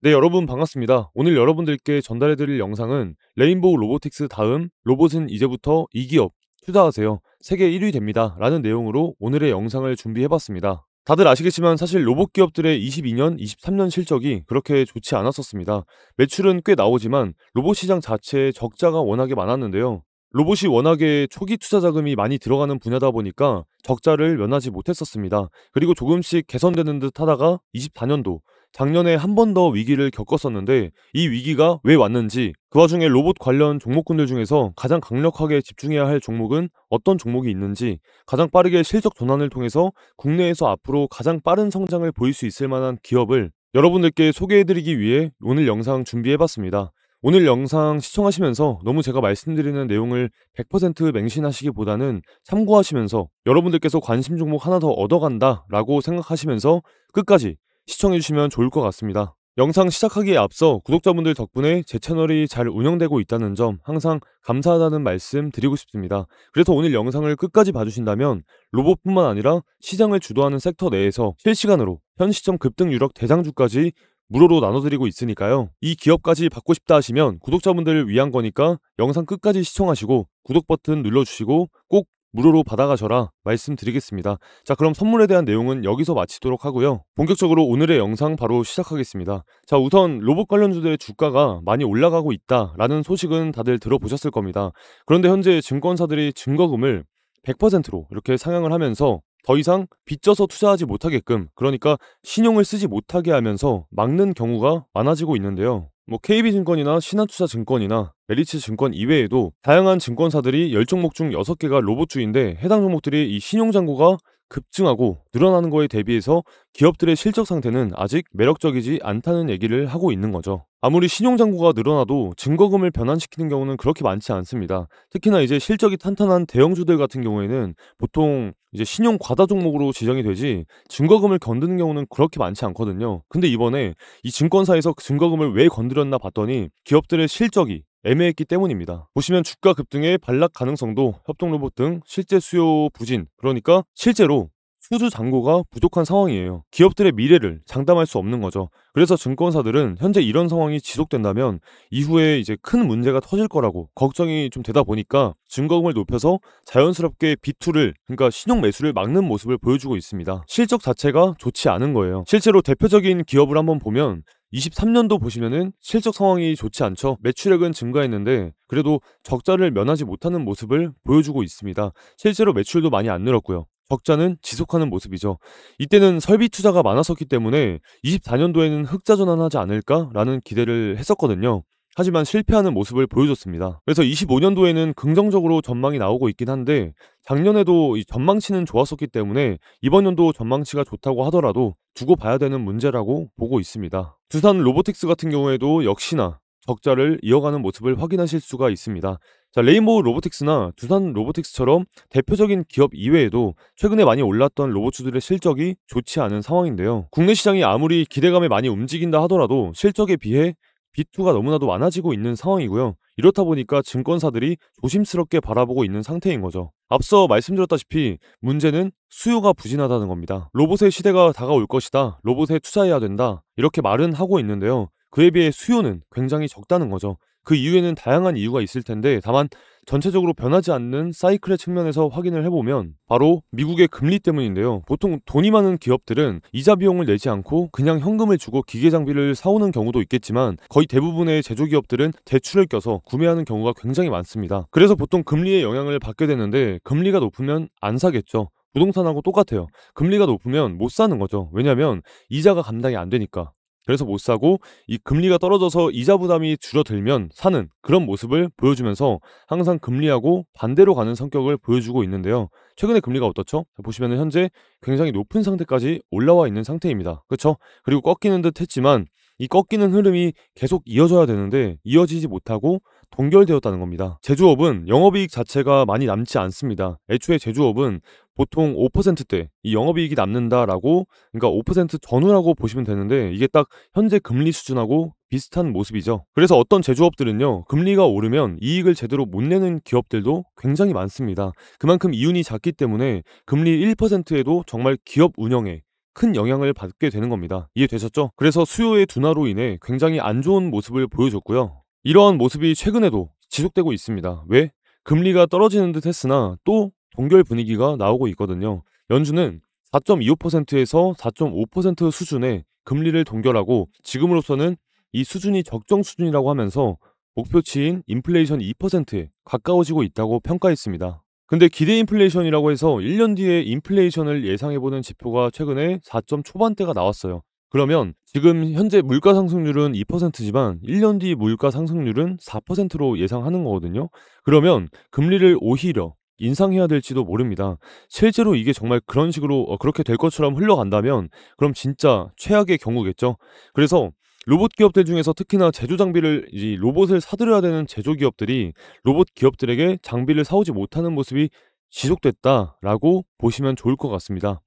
네, 여러분 반갑습니다. 오늘 여러분들께 전달해드릴 영상은 레인보우 로보틱스 다음 로봇은 이제부터 이 기업 투자하세요. 세계 1위 됩니다. 라는 내용으로 오늘의 영상을 준비해봤습니다. 다들 아시겠지만 사실 로봇 기업들의 22년, 23년 실적이 그렇게 좋지 않았었습니다. 매출은 꽤 나오지만 로봇 시장 자체에 적자가 워낙에 많았는데요. 로봇이 워낙에 초기 투자 자금이 많이 들어가는 분야다 보니까 적자를 면하지 못했었습니다. 그리고 조금씩 개선되는 듯 하다가 24년도 작년에 한 번 더 위기를 겪었었는데 이 위기가 왜 왔는지, 그 와중에 로봇 관련 종목군들 중에서 가장 강력하게 집중해야 할 종목은 어떤 종목이 있는지, 가장 빠르게 실적 전환을 통해서 국내에서 앞으로 가장 빠른 성장을 보일 수 있을 만한 기업을 여러분들께 소개해드리기 위해 오늘 영상 준비해봤습니다. 오늘 영상 시청하시면서 너무 제가 말씀드리는 내용을 100% 맹신하시기보다는 참고하시면서 여러분들께서 관심 종목 하나 더 얻어간다 라고 생각하시면서 끝까지 시청해주시면 좋을 것 같습니다. 영상 시작하기에 앞서 구독자분들 덕분에 제 채널이 잘 운영되고 있다는 점 항상 감사하다는 말씀 드리고 싶습니다. 그래서 오늘 영상을 끝까지 봐주신다면 로봇뿐만 아니라 시장을 주도하는 섹터 내에서 실시간으로 현 시점 급등 유력 대장주까지 무료로 나눠드리고 있으니까요. 이 기업까지 받고 싶다 하시면 구독자분들을 위한 거니까 영상 끝까지 시청하시고 구독 버튼 눌러주시고 꼭 무료로 받아가셔라 말씀드리겠습니다. 자, 그럼 선물에 대한 내용은 여기서 마치도록 하고요. 본격적으로 오늘의 영상 바로 시작하겠습니다. 자, 우선 로봇 관련주들의 주가가 많이 올라가고 있다라는 소식은 다들 들어보셨을 겁니다. 그런데 현재 증권사들이 증거금을 100%로 이렇게 상향을 하면서 더 이상 빚져서 투자하지 못하게끔, 그러니까 신용을 쓰지 못하게 하면서 막는 경우가 많아지고 있는데요. KB증권이나 신한투자증권이나 메리츠증권 이외에도 다양한 증권사들이 10종목 중 6개가 로봇주인데, 해당 종목들이 이 신용잔고가 급증하고 늘어나는 거에 대비해서 기업들의 실적 상태는 아직 매력적이지 않다는 얘기를 하고 있는 거죠. 아무리 신용잔고가 늘어나도 증거금을 변환시키는 경우는 그렇게 많지 않습니다. 특히나 이제 실적이 탄탄한 대형주들 같은 경우에는 보통 이제 신용 과다 종목으로 지정이 되지 증거금을 건드는 경우는 그렇게 많지 않거든요. 근데 이번에 이 증권사에서 증거금을 왜 건드렸나 봤더니 기업들의 실적이 애매했기 때문입니다. 보시면 주가 급등의 반락 가능성도, 협동로봇 등 실제 수요 부진, 그러니까 실제로 수주 잔고가 부족한 상황이에요. 기업들의 미래를 장담할 수 없는 거죠. 그래서 증권사들은 현재 이런 상황이 지속된다면 이후에 이제 큰 문제가 터질 거라고 걱정이 좀 되다 보니까 증거금을 높여서 자연스럽게 비투를, 그러니까 신용 매수를 막는 모습을 보여주고 있습니다. 실적 자체가 좋지 않은 거예요. 실제로 대표적인 기업을 한번 보면 23년도 보시면은 실적 상황이 좋지 않죠. 매출액은 증가했는데 그래도 적자를 면하지 못하는 모습을 보여주고 있습니다. 실제로 매출도 많이 안 늘었고요. 적자는 지속하는 모습이죠. 이때는 설비 투자가 많았었기 때문에 24년도에는 흑자 전환하지 않을까라는 기대를 했었거든요. 하지만 실패하는 모습을 보여줬습니다. 그래서 25년도에는 긍정적으로 전망이 나오고 있긴 한데 작년에도 이 전망치는 좋았었기 때문에 이번 연도 전망치가 좋다고 하더라도 두고 봐야 되는 문제라고 보고 있습니다. 두산 로보틱스 같은 경우에도 역시나 적자를 이어가는 모습을 확인하실 수가 있습니다. 자, 레인보우 로보틱스나 두산 로보틱스처럼 대표적인 기업 이외에도 최근에 많이 올랐던 로봇주들의 실적이 좋지 않은 상황인데요. 국내 시장이 아무리 기대감에 많이 움직인다 하더라도 실적에 비해 비투가 너무나도 많아지고 있는 상황이고요. 이렇다 보니까 증권사들이 조심스럽게 바라보고 있는 상태인 거죠. 앞서 말씀드렸다시피 문제는 수요가 부진하다는 겁니다. 로봇의 시대가 다가올 것이다, 로봇에 투자해야 된다, 이렇게 말은 하고 있는데요. 그에 비해 수요는 굉장히 적다는 거죠. 그 이유에는 다양한 이유가 있을 텐데 다만 전체적으로 변하지 않는 사이클의 측면에서 확인을 해보면 바로 미국의 금리 때문인데요. 보통 돈이 많은 기업들은 이자 비용을 내지 않고 그냥 현금을 주고 기계 장비를 사오는 경우도 있겠지만 거의 대부분의 제조기업들은 대출을 껴서 구매하는 경우가 굉장히 많습니다. 그래서 보통 금리의 영향을 받게 되는데 금리가 높으면 안 사겠죠. 부동산하고 똑같아요. 금리가 높으면 못 사는 거죠. 왜냐하면 이자가 감당이 안 되니까. 그래서 못 사고 이 금리가 떨어져서 이자 부담이 줄어들면 사는 그런 모습을 보여주면서 항상 금리하고 반대로 가는 성격을 보여주고 있는데요. 최근에 금리가 어떻죠? 보시면 현재 굉장히 높은 상태까지 올라와 있는 상태입니다. 그렇죠? 그리고 꺾이는 듯 했지만 이 꺾이는 흐름이 계속 이어져야 되는데 이어지지 못하고 동결되었다는 겁니다. 제조업은 영업이익 자체가 많이 남지 않습니다. 애초에 제조업은 보통 5%대 이 영업이익이 남는다라고, 그러니까 5% 전후라고 보시면 되는데 이게 딱 현재 금리 수준하고 비슷한 모습이죠. 그래서 어떤 제조업들은요, 금리가 오르면 이익을 제대로 못 내는 기업들도 굉장히 많습니다. 그만큼 이윤이 작기 때문에 금리 1%에도 정말 기업 운영에 큰 영향을 받게 되는 겁니다. 이해되셨죠? 그래서 수요의 둔화로 인해 굉장히 안 좋은 모습을 보여줬고요. 이러한 모습이 최근에도 지속되고 있습니다. 왜? 금리가 떨어지는 듯 했으나 또 동결 분위기가 나오고 있거든요. 연준은 4.25%에서 4.5% 수준의 금리를 동결하고 지금으로서는 이 수준이 적정 수준이라고 하면서 목표치인 인플레이션 2%에 가까워지고 있다고 평가했습니다. 근데 기대 인플레이션이라고 해서 1년 뒤에 인플레이션을 예상해보는 지표가 최근에 4점 초반대가 나왔어요. 그러면 지금 현재 물가 상승률은 2%지만 1년 뒤 물가 상승률은 4%로 예상하는 거거든요. 그러면 금리를 오히려 인상해야 될지도 모릅니다. 실제로 이게 정말 그런 식으로 그렇게 될 것처럼 흘러간다면 그럼 진짜 최악의 경우겠죠. 그래서 로봇 기업들 중에서 특히나 제조 장비를 이 로봇을 사들여야 되는 제조 기업들이 로봇 기업들에게 장비를 사오지 못하는 모습이 지속됐다라고 보시면 좋을 것 같습니다.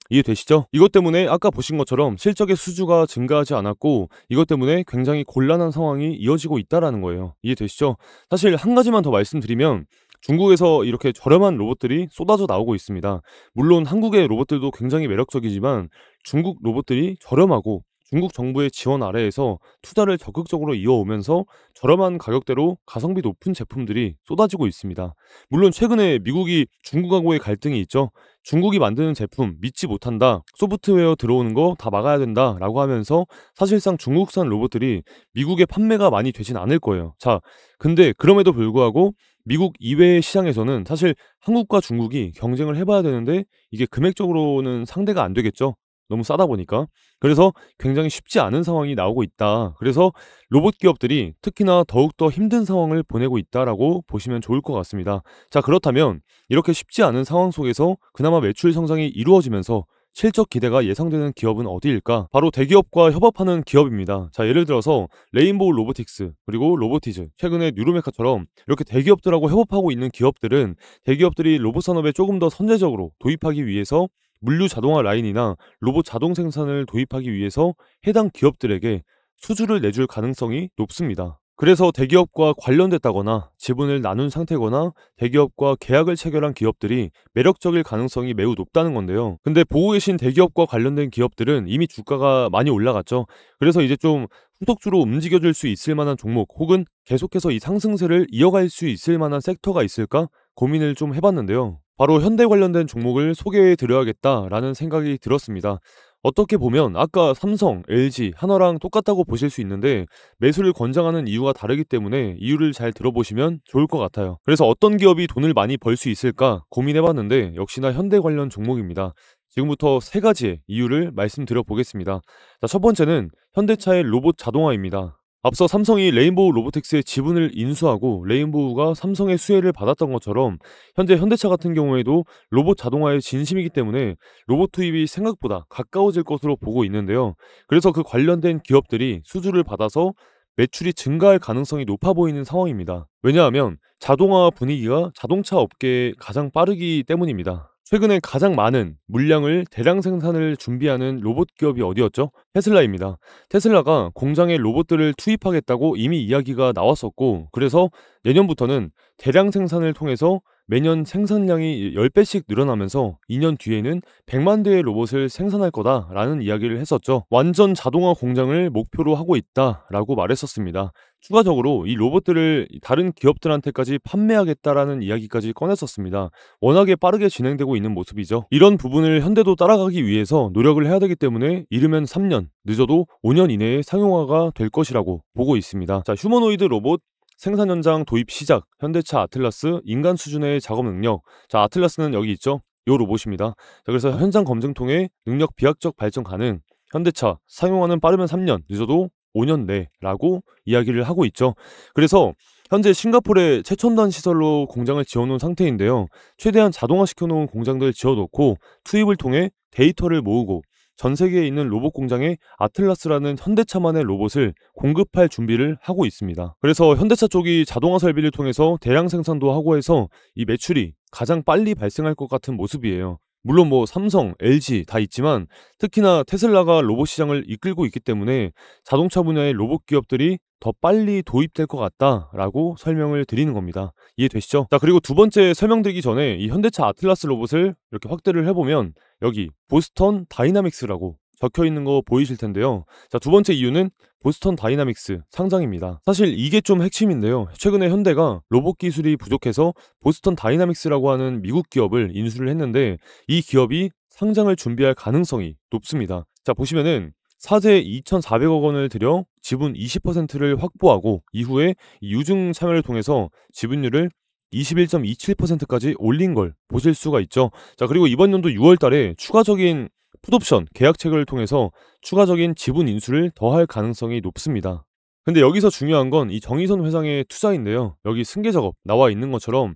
이해되시죠? 이것 때문에 아까 보신 것처럼 실적의 수주가 증가하지 않았고 이것 때문에 굉장히 곤란한 상황이 이어지고 있다라는 거예요. 이해되시죠? 사실 한 가지만 더 말씀드리면 중국에서 이렇게 저렴한 로봇들이 쏟아져 나오고 있습니다. 물론 한국의 로봇들도 굉장히 매력적이지만 중국 로봇들이 저렴하고 중국 정부의 지원 아래에서 투자를 적극적으로 이어오면서 저렴한 가격대로 가성비 높은 제품들이 쏟아지고 있습니다. 물론 최근에 미국이 중국하고의 갈등이 있죠. 중국이 만드는 제품 믿지 못한다. 소프트웨어 들어오는 거 다 막아야 된다. 라고 하면서 사실상 중국산 로봇들이 미국에 판매가 많이 되진 않을 거예요. 자, 근데 그럼에도 불구하고 미국 이외의 시장에서는 사실 한국과 중국이 경쟁을 해봐야 되는데 이게 금액적으로는 상대가 안 되겠죠. 너무 싸다 보니까. 그래서 굉장히 쉽지 않은 상황이 나오고 있다. 그래서 로봇 기업들이 특히나 더욱더 힘든 상황을 보내고 있다라고 보시면 좋을 것 같습니다. 자, 그렇다면 이렇게 쉽지 않은 상황 속에서 그나마 매출 성장이 이루어지면서 실적 기대가 예상되는 기업은 어디일까? 바로 대기업과 협업하는 기업입니다. 자, 예를 들어서 레인보우 로보틱스, 그리고 로보티즈, 최근에 뉴로메카처럼 이렇게 대기업들하고 협업하고 있는 기업들은 대기업들이 로봇 산업에 조금 더 선제적으로 도입하기 위해서 물류 자동화 라인이나 로봇 자동 생산을 도입하기 위해서 해당 기업들에게 수주를 내줄 가능성이 높습니다. 그래서 대기업과 관련됐다거나 지분을 나눈 상태거나 대기업과 계약을 체결한 기업들이 매력적일 가능성이 매우 높다는 건데요. 근데 보고 계신 대기업과 관련된 기업들은 이미 주가가 많이 올라갔죠. 그래서 이제 좀 후속주로 움직여줄 수 있을 만한 종목 혹은 계속해서 이 상승세를 이어갈 수 있을 만한 섹터가 있을까 고민을 좀 해봤는데요. 바로 현대 관련된 종목을 소개해 드려야겠다라는 생각이 들었습니다. 어떻게 보면 아까 삼성, LG, 한화랑 똑같다고 보실 수 있는데 매수를 권장하는 이유가 다르기 때문에 이유를 잘 들어보시면 좋을 것 같아요. 그래서 어떤 기업이 돈을 많이 벌 수 있을까 고민해봤는데 역시나 현대 관련 종목입니다. 지금부터 세 가지의 이유를 말씀드려 보겠습니다. 자, 첫 번째는 현대차의 로봇 자동화입니다. 앞서 삼성이 레인보우 로보틱스의 지분을 인수하고 레인보우가 삼성의 수혜를 받았던 것처럼 현재 현대차 같은 경우에도 로봇 자동화에 진심이기 때문에 로봇 투입이 생각보다 가까워질 것으로 보고 있는데요. 그래서 그 관련된 기업들이 수주를 받아서 매출이 증가할 가능성이 높아 보이는 상황입니다. 왜냐하면 자동화 분위기가 자동차 업계에 가장 빠르기 때문입니다. 최근에 가장 많은 물량을 대량 생산을 준비하는 로봇 기업이 어디였죠? 테슬라입니다. 테슬라가 공장에 로봇들을 투입하겠다고 이미 이야기가 나왔었고, 그래서 내년부터는 대량 생산을 통해서 매년 생산량이 10배씩 늘어나면서 2년 뒤에는 100만 대의 로봇을 생산할 거다라는 이야기를 했었죠. 완전 자동화 공장을 목표로 하고 있다라고 말했었습니다. 추가적으로 이 로봇들을 다른 기업들한테까지 판매하겠다라는 이야기까지 꺼냈었습니다. 워낙에 빠르게 진행되고 있는 모습이죠. 이런 부분을 현대도 따라가기 위해서 노력을 해야 되기 때문에 이르면 3년, 늦어도 5년 이내에 상용화가 될 것이라고 보고 있습니다. 자, 휴머노이드 로봇 생산 현장 도입 시작, 현대차 아틀라스 인간 수준의 작업 능력. 자, 아틀라스는 여기 있죠. 요 로봇입니다. 자, 그래서 현장 검증 통해 능력 비약적 발전 가능. 현대차 상용화는 빠르면 3년, 늦어도 5년 내라고 이야기를 하고 있죠. 그래서 현재 싱가포르에 최첨단 시설로 공장을 지어놓은 상태인데요. 최대한 자동화시켜놓은 공장들을 지어놓고 투입을 통해 데이터를 모으고 전 세계에 있는 로봇 공장에 아틀라스라는 현대차만의 로봇을 공급할 준비를 하고 있습니다. 그래서 현대차 쪽이 자동화 설비를 통해서 대량 생산도 하고 해서 이 매출이 가장 빨리 발생할 것 같은 모습이에요. 물론 뭐 삼성, LG 다 있지만 특히나 테슬라가 로봇 시장을 이끌고 있기 때문에 자동차 분야의 로봇 기업들이 더 빨리 도입될 것 같다라고 설명을 드리는 겁니다. 이해되시죠? 자, 그리고 두 번째 설명드리기 전에 이 현대차 아틀라스 로봇을 이렇게 확대를 해보면 여기 보스턴 다이나믹스라고 적혀 있는 거 보이실 텐데요. 자, 두 번째 이유는 보스턴 다이나믹스 상장입니다. 사실 이게 좀 핵심인데요. 최근에 현대가 로봇 기술이 부족해서 보스턴 다이나믹스라고 하는 미국 기업을 인수를 했는데 이 기업이 상장을 준비할 가능성이 높습니다. 자, 보시면은 사재 2,400억 원을 들여 지분 20%를 확보하고 이후에 이 유증 참여를 통해서 지분율을 21.27%까지 올린 걸 보실 수가 있죠. 자, 그리고 이번 연도 6월 달에 추가적인 풋옵션 계약책을 통해서 추가적인 지분 인수를 더할 가능성이 높습니다. 근데 여기서 중요한 건 이 정의선 회장의 투자인데요. 여기 승계 작업 나와 있는 것처럼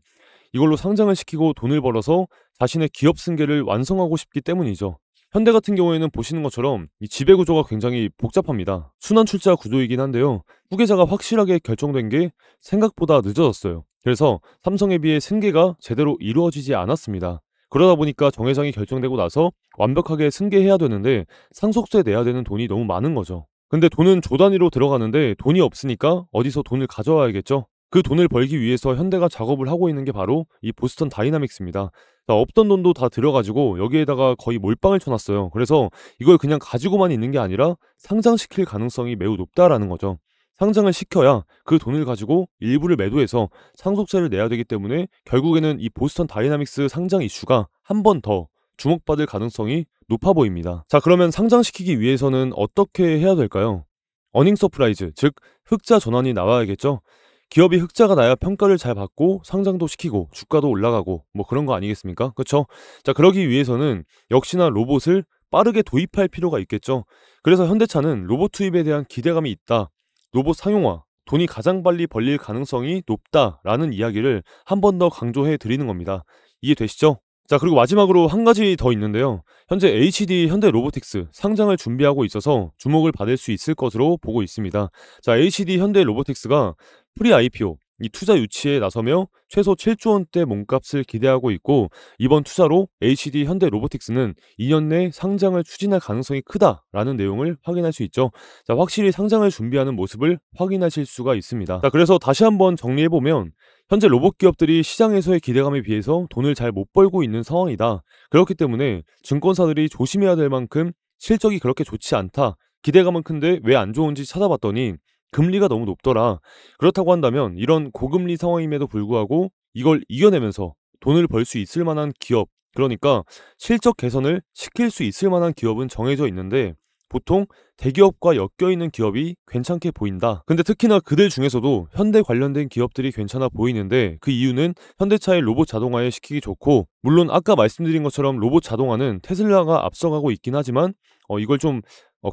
이걸로 상장을 시키고 돈을 벌어서 자신의 기업 승계를 완성하고 싶기 때문이죠. 현대 같은 경우에는 보시는 것처럼 이 지배 구조가 굉장히 복잡합니다. 순환 출자 구조이긴 한데요. 후계자가 확실하게 결정된 게 생각보다 늦어졌어요. 그래서 삼성에 비해 승계가 제대로 이루어지지 않았습니다. 그러다 보니까 정 회장이 결정되고 나서 완벽하게 승계해야 되는데 상속세 내야 되는 돈이 너무 많은 거죠. 근데 돈은 조 단위로 들어가는데 돈이 없으니까 어디서 돈을 가져와야겠죠. 그 돈을 벌기 위해서 현대가 작업을 하고 있는 게 바로 이 보스턴 다이나믹스입니다. 자, 없던 돈도 다 들어가지고 여기에다가 거의 몰빵을 쳐놨어요. 그래서 이걸 그냥 가지고만 있는 게 아니라 상장시킬 가능성이 매우 높다라는 거죠. 상장을 시켜야 그 돈을 가지고 일부를 매도해서 상속세를 내야 되기 때문에 결국에는 이 보스턴 다이나믹스 상장 이슈가 한 번 더 주목받을 가능성이 높아 보입니다. 자, 그러면 상장시키기 위해서는 어떻게 해야 될까요? 어닝 서프라이즈, 즉 흑자 전환이 나와야겠죠. 기업이 흑자가 나야 평가를 잘 받고 상장도 시키고 주가도 올라가고 뭐 그런 거 아니겠습니까? 그렇죠? 자, 그러기 위해서는 역시나 로봇을 빠르게 도입할 필요가 있겠죠. 그래서 현대차는 로봇 투입에 대한 기대감이 있다. 로봇 상용화, 돈이 가장 빨리 벌릴 가능성이 높다라는 이야기를 한 번 더 강조해 드리는 겁니다. 이해되시죠? 자, 그리고 마지막으로 한 가지 더 있는데요. 현재 HD 현대 로보틱스 상장을 준비하고 있어서 주목을 받을 수 있을 것으로 보고 있습니다. 자, HD 현대 로보틱스가 프리 IPO, 이 투자 유치에 나서며 최소 7조 원대 몸값을 기대하고 있고 이번 투자로 HD 현대 로보틱스는 2년 내 상장을 추진할 가능성이 크다라는 내용을 확인할 수 있죠. 자, 확실히 상장을 준비하는 모습을 확인하실 수가 있습니다. 자, 그래서 다시 한번 정리해보면 현재 로봇 기업들이 시장에서의 기대감에 비해서 돈을 잘 못 벌고 있는 상황이다. 그렇기 때문에 증권사들이 조심해야 될 만큼 실적이 그렇게 좋지 않다. 기대감은 큰데 왜 안 좋은지 찾아봤더니 금리가 너무 높더라. 그렇다고 한다면 이런 고금리 상황임에도 불구하고 이걸 이겨내면서 돈을 벌 수 있을 만한 기업, 그러니까 실적 개선을 시킬 수 있을 만한 기업은 정해져 있는데 보통 대기업과 엮여있는 기업이 괜찮게 보인다. 근데 특히나 그들 중에서도 현대 관련된 기업들이 괜찮아 보이는데 그 이유는 현대차의 로봇 자동화에 시키기 좋고 물론 아까 말씀드린 것처럼 로봇 자동화는 테슬라가 앞서가고 있긴 하지만 이걸 좀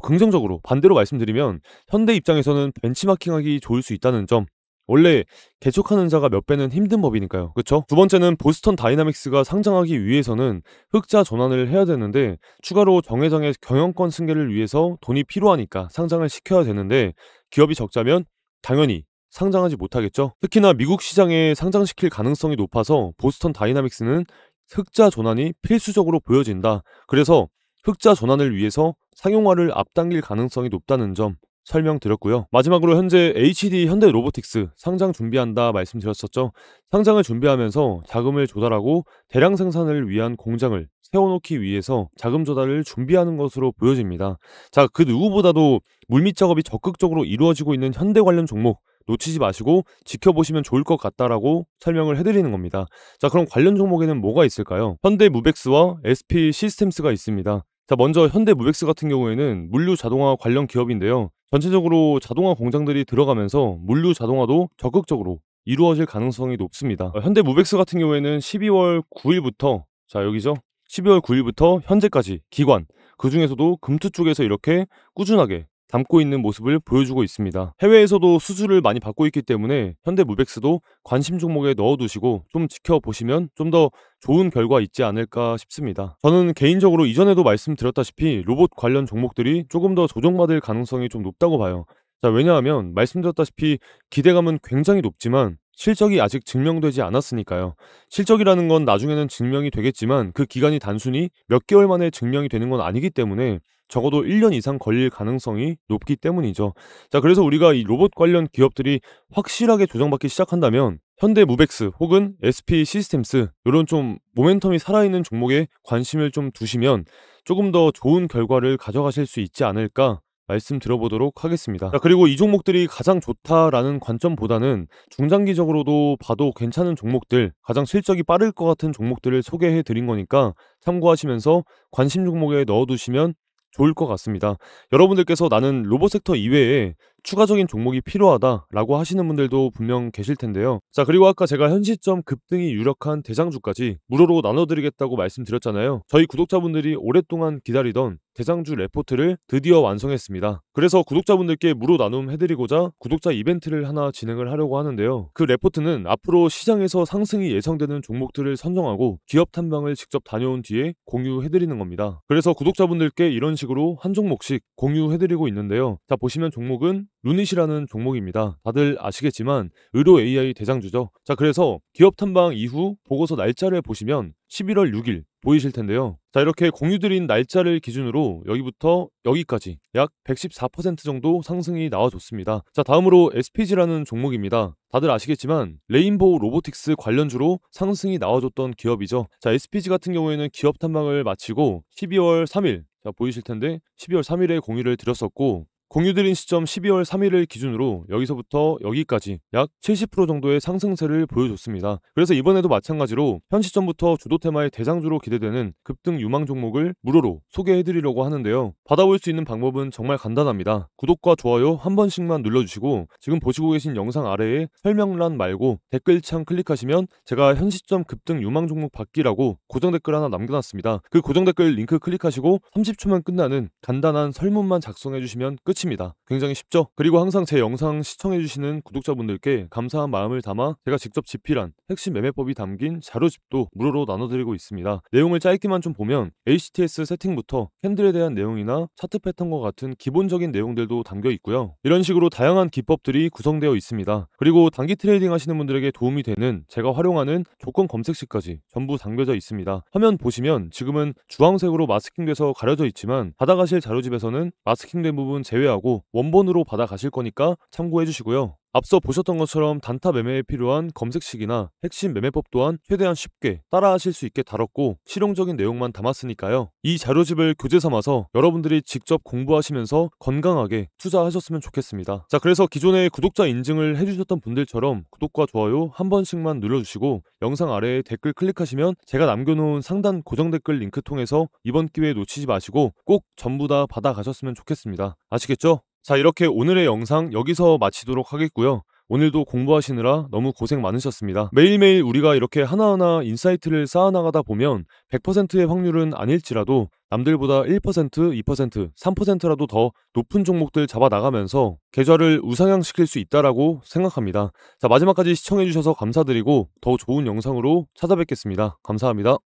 긍정적으로 반대로 말씀드리면 현대 입장에서는 벤치마킹하기 좋을 수 있다는 점. 원래 개척하는 자가 몇 배는 힘든 법이니까요. 그쵸? 두 번째는 보스턴 다이나믹스가 상장하기 위해서는 흑자 전환을 해야 되는데 추가로 정 회장의 경영권 승계를 위해서 돈이 필요하니까 상장을 시켜야 되는데 기업이 적자면 당연히 상장하지 못하겠죠. 특히나 미국 시장에 상장시킬 가능성이 높아서 보스턴 다이나믹스는 흑자 전환이 필수적으로 보여진다. 그래서 흑자 전환을 위해서 상용화를 앞당길 가능성이 높다는 점 설명드렸고요. 마지막으로 현재 HD 현대 로보틱스 상장 준비한다 말씀드렸었죠. 상장을 준비하면서 자금을 조달하고 대량 생산을 위한 공장을 세워놓기 위해서 자금 조달을 준비하는 것으로 보여집니다. 자, 그 누구보다도 물밑 작업이 적극적으로 이루어지고 있는 현대 관련 종목 놓치지 마시고 지켜보시면 좋을 것 같다라고 설명을 해드리는 겁니다. 자, 그럼 관련 종목에는 뭐가 있을까요? 현대 무벡스와 SP 시스템스가 있습니다. 자, 먼저 현대 무벡스 같은 경우에는 물류 자동화 관련 기업인데요. 전체적으로 자동화 공장들이 들어가면서 물류 자동화도 적극적으로 이루어질 가능성이 높습니다. 현대 무벡스 같은 경우에는 12월 9일부터 자, 여기죠. 12월 9일부터 현재까지 기관, 그 중에서도 금투 쪽에서 이렇게 꾸준하게 담고 있는 모습을 보여주고 있습니다. 해외에서도 수주를 많이 받고 있기 때문에 현대 무벡스도 관심 종목에 넣어두시고 좀 지켜보시면 좀 더 좋은 결과 있지 않을까 싶습니다. 저는 개인적으로 이전에도 말씀드렸다시피 로봇 관련 종목들이 조금 더 조정받을 가능성이 좀 높다고 봐요. 자, 왜냐하면 말씀드렸다시피 기대감은 굉장히 높지만 실적이 아직 증명되지 않았으니까요. 실적이라는 건 나중에는 증명이 되겠지만 그 기간이 단순히 몇 개월 만에 증명이 되는 건 아니기 때문에 적어도 1년 이상 걸릴 가능성이 높기 때문이죠. 자, 그래서 우리가 이 로봇 관련 기업들이 확실하게 조정받기 시작한다면 현대무벡스 혹은 SP 시스템스 요런 좀 모멘텀이 살아있는 종목에 관심을 좀 두시면 조금 더 좋은 결과를 가져가실 수 있지 않을까 말씀드려보도록 하겠습니다. 자, 그리고 이 종목들이 가장 좋다라는 관점보다는 중장기적으로도 봐도 괜찮은 종목들, 가장 실적이 빠를 것 같은 종목들을 소개해 드린 거니까 참고하시면서 관심 종목에 넣어두시면 좋을 것 같습니다. 여러분들께서 나는 로봇 섹터 이외에 추가적인 종목이 필요하다라고 하시는 분들도 분명 계실 텐데요. 자, 그리고 아까 제가 현 시점 급등이 유력한 대장주까지 무료로 나눠드리겠다고 말씀드렸잖아요. 저희 구독자분들이 오랫동안 기다리던 대장주 레포트를 드디어 완성했습니다. 그래서 구독자분들께 무료 나눔 해드리고자 구독자 이벤트를 하나 진행을 하려고 하는데요. 그 레포트는 앞으로 시장에서 상승이 예상되는 종목들을 선정하고 기업 탐방을 직접 다녀온 뒤에 공유해드리는 겁니다. 그래서 구독자분들께 이런 식으로 한 종목씩 공유해드리고 있는데요. 자, 보시면 종목은 루닛이라는 종목입니다. 다들 아시겠지만 의료 AI 대장주죠. 자, 그래서 기업 탐방 이후 보고서 날짜를 보시면 11월 6일 보이실 텐데요. 자, 이렇게 공유드린 날짜를 기준으로 여기부터 여기까지 약 114% 정도 상승이 나와줬습니다. 자, 다음으로 SPG라는 종목입니다. 다들 아시겠지만 레인보우 로보틱스 관련주로 상승이 나와줬던 기업이죠. 자, SPG 같은 경우에는 기업 탐방을 마치고 12월 3일, 자, 보이실 텐데 12월 3일에 공유를 드렸었고 공유드린 시점 12월 3일을 기준으로 여기서부터 여기까지 약 70% 정도의 상승세를 보여줬습니다. 그래서 이번에도 마찬가지로 현 시점부터 주도 테마의 대장주로 기대되는 급등 유망 종목을 무료로 소개해드리려고 하는데요. 받아볼 수 있는 방법은 정말 간단합니다. 구독과 좋아요 한 번씩만 눌러주시고 지금 보시고 계신 영상 아래에 설명란 말고 댓글창 클릭하시면 제가 현 시점 급등 유망 종목 받기라고 고정 댓글 하나 남겨놨습니다. 그 고정 댓글 링크 클릭하시고 30초면 끝나는 간단한 설문만 작성해주시면 끝입니다. 굉장히 쉽죠? 그리고 항상 제 영상 시청해주시는 구독자분들께 감사한 마음을 담아 제가 직접 집필한 핵심 매매법이 담긴 자료집도 무료로 나눠드리고 있습니다. 내용을 짧게만 좀 보면 HTS 세팅부터 캔들에 대한 내용이나 차트 패턴과 같은 기본적인 내용들도 담겨 있고요. 이런 식으로 다양한 기법들이 구성되어 있습니다. 그리고 단기 트레이딩 하시는 분들에게 도움이 되는 제가 활용하는 조건 검색식까지 전부 담겨져 있습니다. 화면 보시면 지금은 주황색으로 마스킹돼서 가려져 있지만 받아가실 자료집에서는 마스킹된 부분 제외하고 원본으로 받아가실 거니까 참고해 주시고요. 앞서 보셨던 것처럼 단타 매매에 필요한 검색식이나 핵심 매매법 또한 최대한 쉽게 따라하실 수 있게 다뤘고 실용적인 내용만 담았으니까요. 이 자료집을 교재 삼아서 여러분들이 직접 공부하시면서 건강하게 투자하셨으면 좋겠습니다. 자, 그래서 기존에 구독자 인증을 해주셨던 분들처럼 구독과 좋아요 한 번씩만 눌러주시고 영상 아래에 댓글 클릭하시면 제가 남겨놓은 상단 고정 댓글 링크 통해서 이번 기회에 놓치지 마시고 꼭 전부 다 받아가셨으면 좋겠습니다. 아시겠죠? 자, 이렇게 오늘의 영상 여기서 마치도록 하겠고요. 오늘도 공부하시느라 너무 고생 많으셨습니다. 매일매일 우리가 이렇게 하나하나 인사이트를 쌓아나가다 보면 100%의 확률은 아닐지라도 남들보다 1%, 2%, 3%라도 더 높은 종목들 잡아나가면서 계좌를 우상향시킬 수 있다라고 생각합니다. 자, 마지막까지 시청해주셔서 감사드리고 더 좋은 영상으로 찾아뵙겠습니다. 감사합니다.